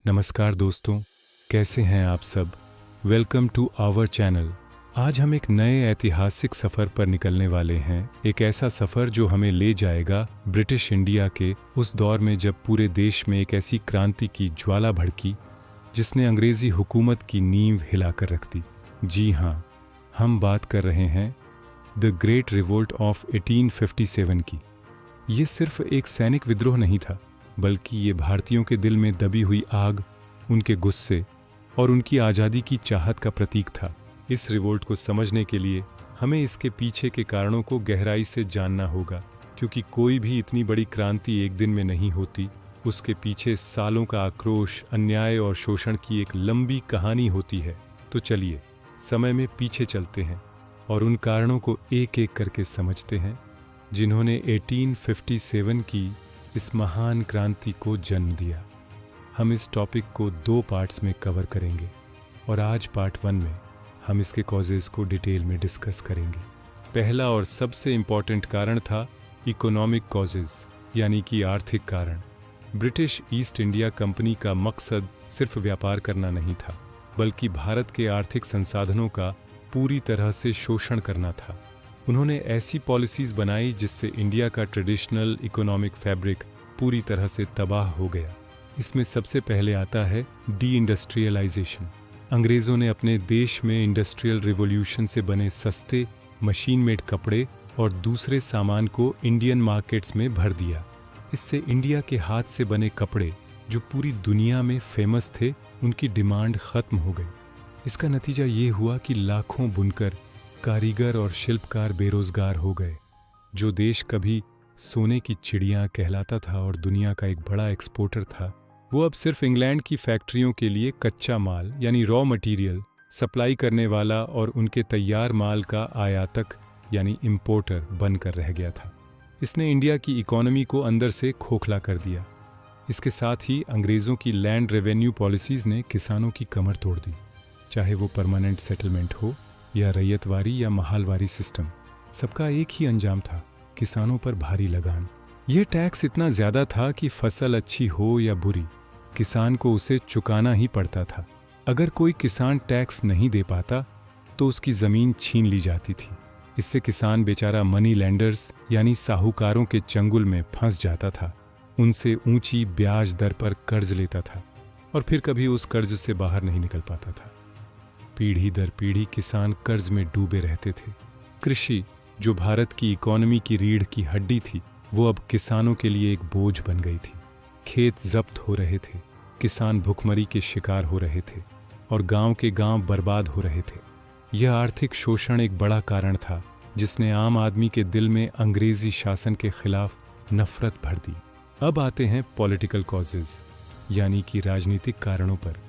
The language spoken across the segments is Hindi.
नमस्कार दोस्तों, कैसे हैं आप सब। Welcome to our channel. आज हम एक नए ऐतिहासिक सफ़र पर निकलने वाले हैं। एक ऐसा सफ़र जो हमें ले जाएगा ब्रिटिश इंडिया के उस दौर में जब पूरे देश में एक ऐसी क्रांति की ज्वाला भड़की जिसने अंग्रेज़ी हुकूमत की नींव हिलाकर रख दी। जी हाँ, हम बात कर रहे हैं द ग्रेट रिवोल्ट ऑफ 1857 की। ये सिर्फ एक सैनिक विद्रोह नहीं था, बल्कि ये भारतीयों के दिल में दबी हुई आग, उनके गुस्से और उनकी आज़ादी की चाहत का प्रतीक था। इस रिवोल्ट को समझने के लिए हमें इसके पीछे के कारणों को गहराई से जानना होगा, क्योंकि कोई भी इतनी बड़ी क्रांति एक दिन में नहीं होती। उसके पीछे सालों का आक्रोश, अन्याय और शोषण की एक लंबी कहानी होती है। तो चलिए समय में पीछे चलते हैं और उन कारणों को एक एक करके समझते हैं जिन्होंने 1857 की इस महान क्रांति को जन्म दिया। हम इस टॉपिक को 2 पार्ट्स में कवर करेंगे और आज पार्ट 1 में हम इसके कॉजेज़ को डिटेल में डिस्कस करेंगे। पहला और सबसे इम्पॉर्टेंट कारण था इकोनॉमिक कॉजेज़, यानी कि आर्थिक कारण। ब्रिटिश ईस्ट इंडिया कंपनी का मकसद सिर्फ व्यापार करना नहीं था, बल्कि भारत के आर्थिक संसाधनों का पूरी तरह से शोषण करना था। उन्होंने ऐसी पॉलिसीज़ बनाई जिससे इंडिया का ट्रेडिशनल इकोनॉमिक फैब्रिक पूरी तरह से तबाह हो गया। इसमें सबसे पहले आता है डी इंडस्ट्रियलाइजेशन। अंग्रेज़ों ने अपने देश में इंडस्ट्रियल रिवॉल्यूशन से बने सस्ते मशीन मेड कपड़े और दूसरे सामान को इंडियन मार्केट्स में भर दिया। इससे इंडिया के हाथ से बने कपड़े जो पूरी दुनिया में फेमस थे, उनकी डिमांड ख़त्म हो गई। इसका नतीजा ये हुआ कि लाखों बुनकर, कारीगर और शिल्पकार बेरोजगार हो गए। जो देश कभी सोने की चिड़िया कहलाता था और दुनिया का एक बड़ा एक्सपोर्टर था, वो अब सिर्फ इंग्लैंड की फैक्ट्रियों के लिए कच्चा माल यानी रॉ मटेरियल सप्लाई करने वाला और उनके तैयार माल का आयातक यानी इम्पोर्टर बनकर रह गया था। इसने इंडिया की इकोनॉमी को अंदर से खोखला कर दिया। इसके साथ ही अंग्रेज़ों की लैंड रेवेन्यू पॉलिसीज़ ने किसानों की कमर तोड़ दी। चाहे वो परमानेंट सेटलमेंट हो या रैयतवारी या महालवारी सिस्टम, सबका एक ही अंजाम था, किसानों पर भारी लगान। यह टैक्स इतना ज़्यादा था कि फसल अच्छी हो या बुरी, किसान को उसे चुकाना ही पड़ता था। अगर कोई किसान टैक्स नहीं दे पाता तो उसकी ज़मीन छीन ली जाती थी। इससे किसान बेचारा मनी लैंडर्स यानी साहूकारों के चंगुल में फंस जाता था। उनसे ऊंची ब्याज दर पर कर्ज लेता था और फिर कभी उस कर्ज से बाहर नहीं निकल पाता था। पीढ़ी दर पीढ़ी किसान कर्ज में डूबे रहते थे। कृषि, जो भारत की इकोनॉमी की रीढ़ की हड्डी थी, वो अब किसानों के लिए एक बोझ बन गई थी। खेत जब्त हो रहे थे, किसान भुखमरी के शिकार हो रहे थे और गांव के गांव बर्बाद हो रहे थे। यह आर्थिक शोषण एक बड़ा कारण था जिसने आम आदमी के दिल में अंग्रेजी शासन के खिलाफ नफरत भर दी। अब आते हैं पॉलिटिकल कॉजेज़, यानी कि राजनीतिक कारणों पर।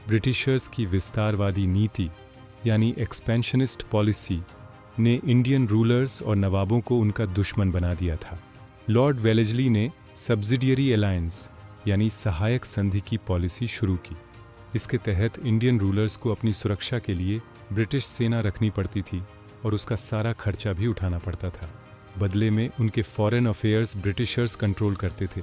ब्रिटिशर्स की विस्तारवादी नीति यानी एक्सपेंशनिस्ट पॉलिसी ने इंडियन रूलर्स और नवाबों को उनका दुश्मन बना दिया था। लॉर्ड वेलेस्ली ने सब्सिडियरी अलायंस यानी सहायक संधि की पॉलिसी शुरू की। इसके तहत इंडियन रूलर्स को अपनी सुरक्षा के लिए ब्रिटिश सेना रखनी पड़ती थी और उसका सारा खर्चा भी उठाना पड़ता था। बदले में उनके फॉरेन अफेयर्स ब्रिटिशर्स कंट्रोल करते थे।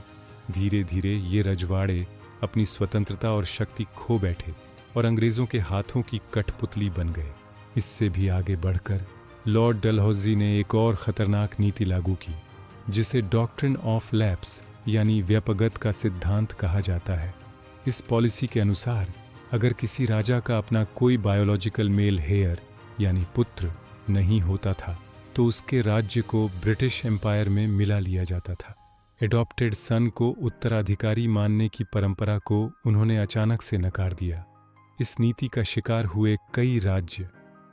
धीरे धीरे ये रजवाड़े अपनी स्वतंत्रता और शक्ति खो बैठे और अंग्रेज़ों के हाथों की कठपुतली बन गए। इससे भी आगे बढ़कर लॉर्ड डलहौजी ने एक और ख़तरनाक नीति लागू की, जिसे डॉक्ट्रिन ऑफ लैप्स यानी व्यपगत का सिद्धांत कहा जाता है। इस पॉलिसी के अनुसार अगर किसी राजा का अपना कोई बायोलॉजिकल मेल हेयर यानी पुत्र नहीं होता था तो उसके राज्य को ब्रिटिश एम्पायर में मिला लिया जाता था। एडॉप्टेड सन को उत्तराधिकारी मानने की परंपरा को उन्होंने अचानक से नकार दिया। इस नीति का शिकार हुए कई राज्य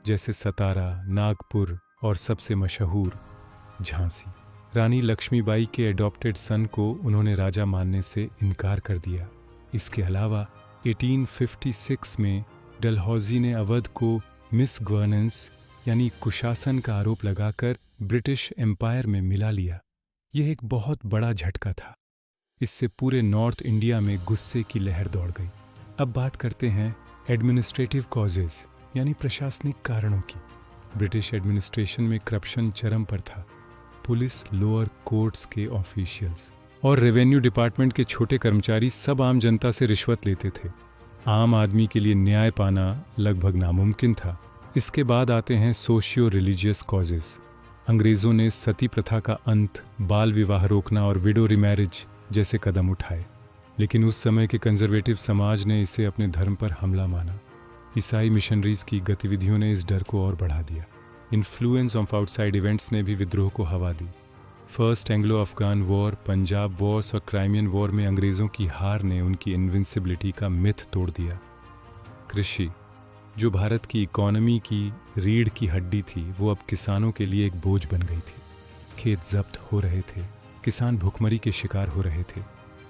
जैसे सतारा, नागपुर और सबसे मशहूर झांसी। रानी लक्ष्मीबाई के एडॉप्टेड सन को उन्होंने राजा मानने से इनकार कर दिया। इसके अलावा 1856 में डलहौजी ने अवध को मिस गवर्नेंस यानी कुशासन का आरोप लगाकर ब्रिटिश एम्पायर में मिला लिया। यह एक बहुत बड़ा झटका था। इससे पूरे नॉर्थ इंडिया में गुस्से की लहर दौड़ गई। अब बात करते हैं एडमिनिस्ट्रेटिव कॉजेज़ यानी प्रशासनिक कारणों की। ब्रिटिश एडमिनिस्ट्रेशन में करप्शन चरम पर था। पुलिस, लोअर कोर्ट्स के ऑफिशियल्स और रेवेन्यू डिपार्टमेंट के छोटे कर्मचारी सब आम जनता से रिश्वत लेते थे। आम आदमी के लिए न्याय पाना लगभग नामुमकिन था। इसके बाद आते हैं सोशियो रिलीजियस कॉजेज़। अंग्रेज़ों ने सती प्रथा का अंत, बाल विवाह रोकना और विडो रिमैरिज जैसे कदम उठाए, लेकिन उस समय के कंजर्वेटिव समाज ने इसे अपने धर्म पर हमला माना। ईसाई मिशनरीज की गतिविधियों ने इस डर को और बढ़ा दिया। इन्फ्लुएंस ऑफ आउटसाइड इवेंट्स ने भी विद्रोह को हवा दी। First Anglo Afghan war, Punjab wars और क्राइमियन वॉर में अंग्रेज़ों की हार ने उनकी इनविंसिबिलिटी का मिथ तोड़ दिया। कृषि, जो भारत की इकोनॉमी की रीढ़ की हड्डी थी, वो अब किसानों के लिए एक बोझ बन गई थी। खेत जब्त हो रहे थे, किसान भुखमरी के शिकार हो रहे थे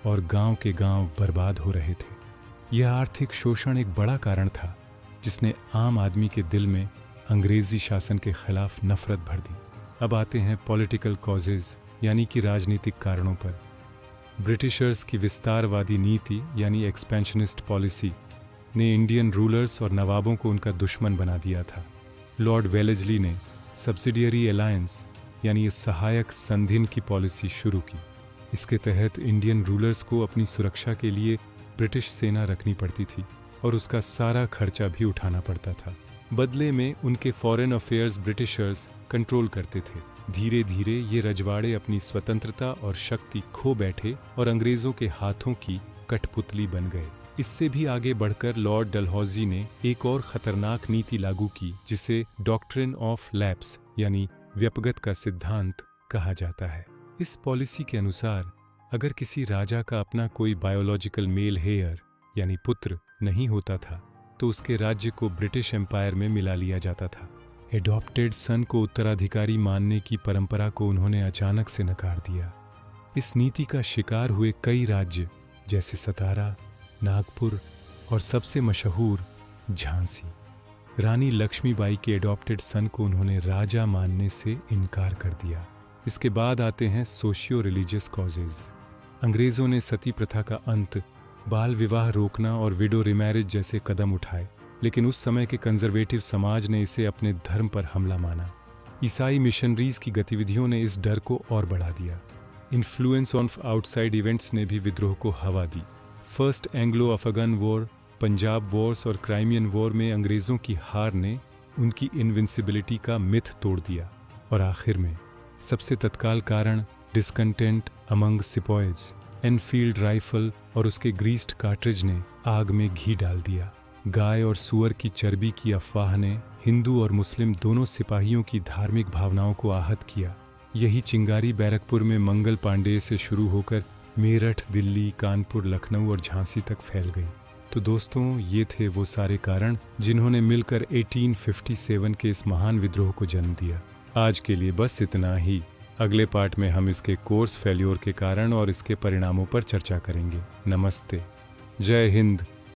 और गांव के गांव बर्बाद हो रहे थे। यह आर्थिक शोषण एक बड़ा कारण था जिसने आम आदमी के दिल में अंग्रेजी शासन के खिलाफ नफरत भर दी। अब आते हैं पॉलिटिकल कॉजेज़ यानी कि राजनीतिक कारणों पर। ब्रिटिशर्स की विस्तारवादी नीति यानी एक्सपेंशनिस्ट पॉलिसी ने इंडियन रूलर्स और नवाबों को उनका दुश्मन बना दिया था। लॉर्ड वेलेस्ली ने सब्सिडियरी अलायंस यानी सहायक संधिन की पॉलिसी शुरू की। इसके तहत इंडियन रूलर्स को अपनी सुरक्षा के लिए ब्रिटिश सेना रखनी पड़ती थी और उसका सारा खर्चा भी उठाना पड़ता था। बदले में उनके फॉरेन अफेयर्स ब्रिटिशर्स कंट्रोल करते थे। धीरे धीरे ये रजवाड़े अपनी स्वतंत्रता और शक्ति खो बैठे और अंग्रेज़ों के हाथों की कठपुतली बन गए। इससे भी आगे बढ़कर लॉर्ड डलहौजी ने एक और खतरनाक नीति लागू की जिसे डॉक्ट्रिन ऑफ लैप्स यानी व्यपगत का सिद्धांत कहा जाता है। इस पॉलिसी के अनुसार अगर किसी राजा का अपना कोई बायोलॉजिकल मेल हेयर यानी पुत्र नहीं होता था तो उसके राज्य को ब्रिटिश एम्पायर में मिला लिया जाता था। एडॉप्टेड सन को उत्तराधिकारी मानने की परंपरा को उन्होंने अचानक से नकार दिया। इस नीति का शिकार हुए कई राज्य जैसे सतारा, नागपुर और सबसे मशहूर झांसी। रानी लक्ष्मीबाई के एडॉप्टेड सन को उन्होंने राजा मानने से इनकार कर दिया। इसके बाद आते हैं सोशियो रिलीजियस कॉजेज़। अंग्रेज़ों ने सती प्रथा का अंत, बाल विवाह रोकना और विडो रिमैरिज जैसे कदम उठाए, लेकिन उस समय के कंजर्वेटिव समाज ने इसे अपने धर्म पर हमला माना। ईसाई मिशनरीज की गतिविधियों ने इस डर को और बढ़ा दिया। इन्फ्लुएंस ऑफ आउटसाइड इवेंट्स ने भी विद्रोह को हवा दी। First Anglo Afghan war, Punjab wars और क्राइमियन वॉर में अंग्रेज़ों की हार ने उनकी इनविंसिबिलिटी का मिथ तोड़ दिया। और आखिर में सबसे तत्काल कारण discontent among sepoys, Enfield rifle और उसके ग्रीस्ड कार्ट्रिज ने आग में घी डाल दिया। गाय और सूअर की चर्बी की अफवाह ने हिंदू और मुस्लिम दोनों सिपाहियों की धार्मिक भावनाओं को आहत किया। यही चिंगारी बैरकपुर में मंगल पांडेय से शुरू होकर मेरठ, दिल्ली, कानपुर, लखनऊ और झांसी तक फैल गई। तो दोस्तों, ये थे वो सारे कारण जिन्होंने मिलकर 1857 के इस महान विद्रोह को जन्म दिया। आज के लिए बस इतना ही। अगले पार्ट में हम इसके कोर्स फेल्योर के कारण और इसके परिणामों पर चर्चा करेंगे। नमस्ते, जय हिंद।